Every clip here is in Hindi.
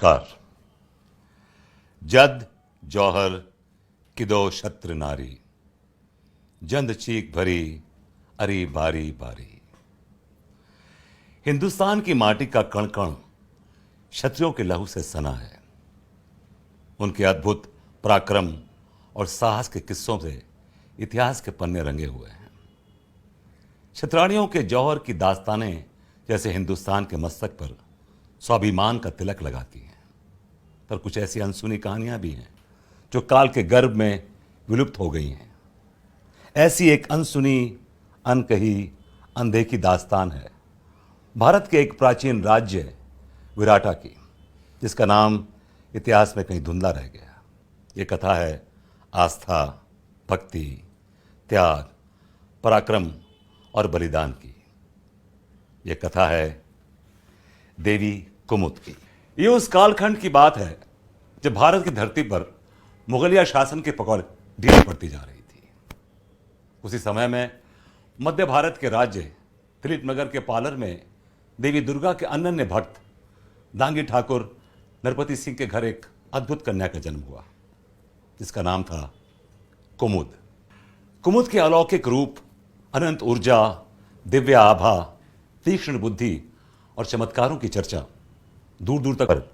नमस्कार। जद जौहर किदो शत्र नारी, जंद चीख भरी अरी बारी बारी। हिंदुस्तान की माटी का कण कण क्षत्रियों के लहू से सना है। उनके अद्भुत पराक्रम और साहस के किस्सों से इतिहास के पन्ने रंगे हुए हैं। क्षत्राणियों के जौहर की दास्तानें जैसे हिंदुस्तान के मस्तक पर स्वाभिमान का तिलक लगाती हैं, पर कुछ ऐसी अनसुनी कहानियां भी हैं जो काल के गर्भ में विलुप्त हो गई हैं। ऐसी एक अनसुनी, अनकही, अनदेखी दास्तान है भारत के एक प्राचीन राज्य विराटा की, जिसका नाम इतिहास में कहीं धुंधला रह गया। ये कथा है आस्था, भक्ति, त्याग, पराक्रम और बलिदान की। ये कथा है देवी कुमुद की। ये उस कालखंड की बात है जब भारत की धरती पर मुगलिया शासन की पकड़ ढीली पड़ती जा रही थी। उसी समय में मध्य भारत के राज्य दिलीप नगर के पालर में देवी दुर्गा के अनन्य भक्त दांगी ठाकुर नरपति सिंह के घर एक अद्भुत कन्या का जन्म हुआ, जिसका नाम था कुमुद। कुमुद के अलौकिक रूप, अनंत ऊर्जा, दिव्य आभा, तीक्ष्ण बुद्धि और चमत्कारों की चर्चा दूर दूर तक।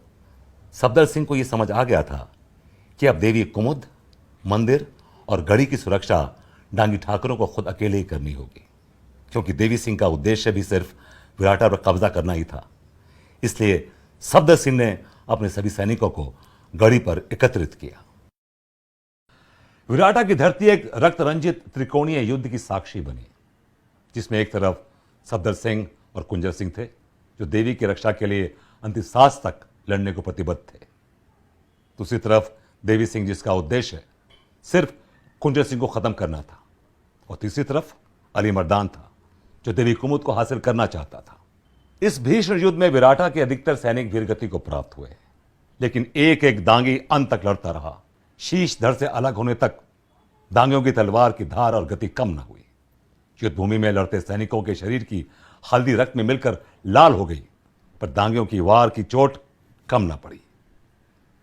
सफदर सिंह को यह समझ आ गया था कि अब देवी कुमुद, मंदिर और गढ़ी की सुरक्षा डांगी ठाकुरों को खुद अकेले ही करनी होगी, क्योंकि देवी सिंह का उद्देश्य भी सिर्फ विराटा पर कब्जा करना ही था। इसलिए सफदर सिंह ने अपने सभी सैनिकों को गढ़ी पर एकत्रित किया। विराटा की धरती एक रक्त रंजित त्रिकोणीय युद्ध की साक्षी बनी, जिसमें एक तरफ सफदर सिंह और कुंजर सिंह थे, जो देवी की रक्षा के लिए अंतिम सांस तक लड़ने को प्रतिबद्ध थे। दूसरी तरफ देवी सिंह, जिसका उद्देश्य सिर्फ कुंजर सिंह को खत्म करना था, और तीसरी तरफ अली मर्दान था, जो देवी कुमुद को हासिल करना चाहता था। इस भीषण युद्ध में विराटा के अधिकतर सैनिक वीरगति को प्राप्त हुए, लेकिन एक एक दांगी अंत तक लड़ता रहा। शीश धड़ से अलग होने तक दांगियों की तलवार की धार और गति कम न हुई। युद्ध भूमि में लड़ते सैनिकों के शरीर की हल्दी रक्त में मिलकर लाल हो गई, पर दांगियों की वार की चोट कम न पड़ी।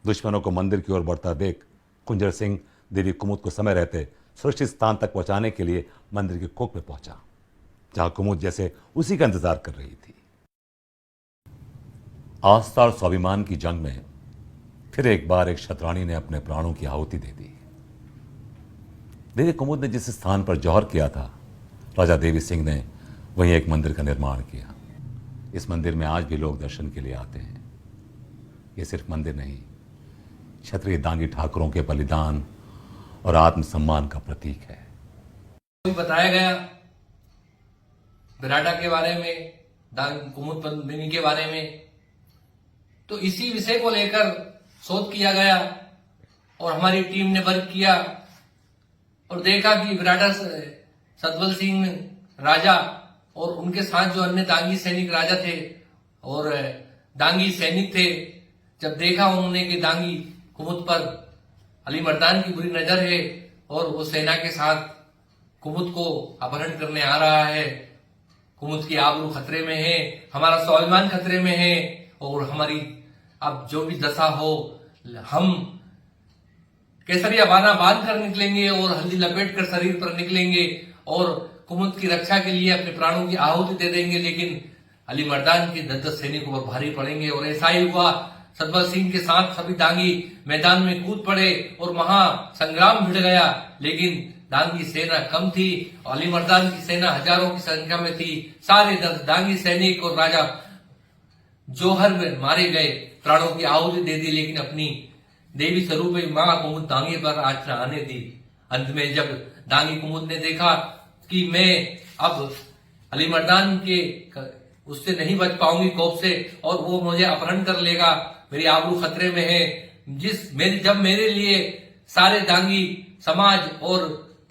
दुश्मनों को मंदिर की ओर बढ़ता देख कुंजर सिंह देवी कुमुद को समय रहते सुरक्षित स्थान तक पहुंचाने के लिए मंदिर की कोख में पहुंचा, जहां कुमुद जैसे उसी का इंतजार कर रही थी। आस्था और स्वाभिमान की जंग में फिर एक बार एक क्षत्राणी ने अपने प्राणों की आहुति दे दी। देवी कुमुद ने जिस स्थान पर जौहर किया था, राजा देवी सिंह ने वहीं एक मंदिर का निर्माण किया। इस मंदिर में आज भी लोग दर्शन के लिए आते हैं। ये सिर्फ मंदिर नहीं, क्षत्रिय दांगी ठाकुरों के बलिदान और आत्मसम्मान का प्रतीक है। बताया गया विराटा के बारे में, कुमुद पद्मिनी के बारे में, तो इसी विषय को लेकर शोध किया गया और हमारी टीम ने वर्क किया और देखा कि विराटा सतबल सिंह राजा और उनके साथ जो अन्य दांगी सैनिक राजा थे और दांगी सैनिक थे, जब देखा उन्होंने कि दांगी कुमुद पर अली मर्दान की बुरी नजर है और वो सेना के साथ कुमुद को अपहरण करने आ रहा है, कुमुद की आबरू खतरे में है, हमारा स्वाभिमान खतरे में है और हमारी अब जो भी दशा हो, हम केसरिया बाना बांध कर निकलेंगे और हल्दी लपेट कर शरीर पर निकलेंगे और कुमुद की रक्षा के लिए अपने प्राणों की आहुति दे देंगे, लेकिन अली मर्दान के 10-10 सैनिकों पर भारी पड़ेंगे। और ऐसा ही हुआ। सतबल सिंह के साथ सभी दांगी मैदान में कूद पड़े और वहां संग्राम भिड़ गया, लेकिन दांगी सेना कम थी और अली मर्दान की सेना हजारों की संख्या में थी। सारे 10 दांगी सैनिक और राजा जौहर में मारे गए, प्राणों की आहुति दे दी, लेकिन अपनी देवी स्वरूप मां कुमुद दांगी पर आज आने दी। अंत में जब दांगी कुमुद ने देखा कि मैं अब अली मर्दान के उससे नहीं बच पाऊंगी कोप से और वो मुझे अपहरण कर लेगा, मेरी आबरू खतरे में है। जब मेरे लिए सारे दांगी समाज और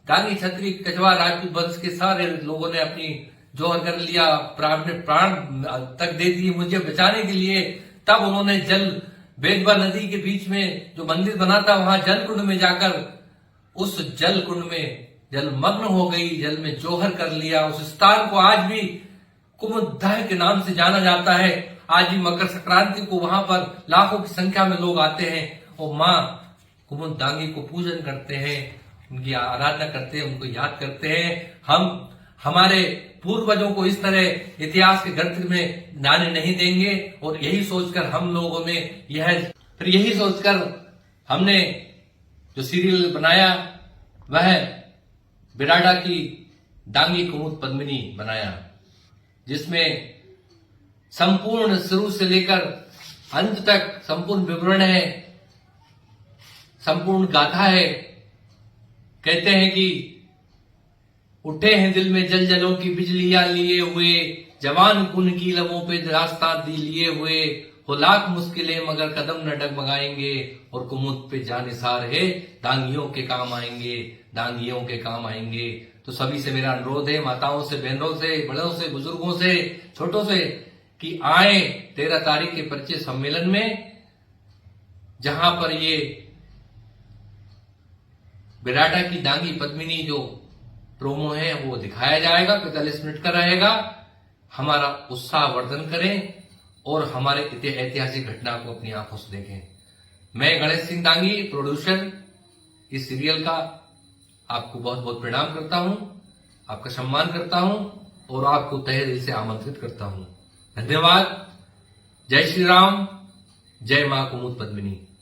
दांगी क्षत्रिय कछवा राजपूत वंश के सारे लोगों ने अपनी जौहर कर लिया, प्राण तक दे दिए मुझे बचाने के लिए, तब उन्होंने जल बेतवा नदी के बीच में जो मंदिर बना था, वहां जल कुंड में जाकर उस जल कुंड में जलमग्न हो गई, जल में जौहर कर लिया। उस स्थान को आज भी कुमुददाह के नाम से जाना जाता है। आज भी मकर संक्रांति को वहां पर लाखों की संख्या में लोग आते हैं और माँ कुमुद डांगी को पूजन करते हैं, उनकी आराधना करते हैं, उनको याद करते हैं। हम हमारे पूर्वजों को इस तरह इतिहास के गर्त में जाने नहीं देंगे और यही सोचकर हम लोगों ने यही सोचकर हमने जो सीरियल बनाया वह बिराडा की डांगी कुमुद पद्मिनी बनाया, जिसमें संपूर्ण शुरू से लेकर अंत तक संपूर्ण विवरण है, संपूर्ण गाथा है। कहते हैं कि उठे हैं दिल में जल जलों की बिजलियां लिए हुए, जवान कुन की लबों पे रास्ता दी लिए हुए, हो लाख मुश्किलें मगर कदम न डगमगाएंगे, और कुमुद पे जानिसार है डांगियों के काम आएंगे, डांगियों के काम आएंगे। तो सभी से मेरा अनुरोध है, माताओं से, बहनों से, बड़ों से, बुजुर्गों से, छोटों से, कि आए 13 तारीख के परिचय सम्मेलन में, जहां पर ये बिराडा की डांगी पद्मिनी जो प्रोमो है वो दिखाया जाएगा, 45 मिनट का रहेगा। हमारा उत्साह वर्धन करें और हमारे ऐतिहासिक घटना को अपनी आंखों से देखें। मैं गणेश सिंह डांगी, प्रोड्यूसर इस सीरियल का, आपको बहुत बहुत प्रणाम करता हूं, आपका सम्मान करता हूं और आपको तहे दिल से आमंत्रित करता हूं। धन्यवाद। जय श्री राम, जय मां कुमुद पद्मिनी।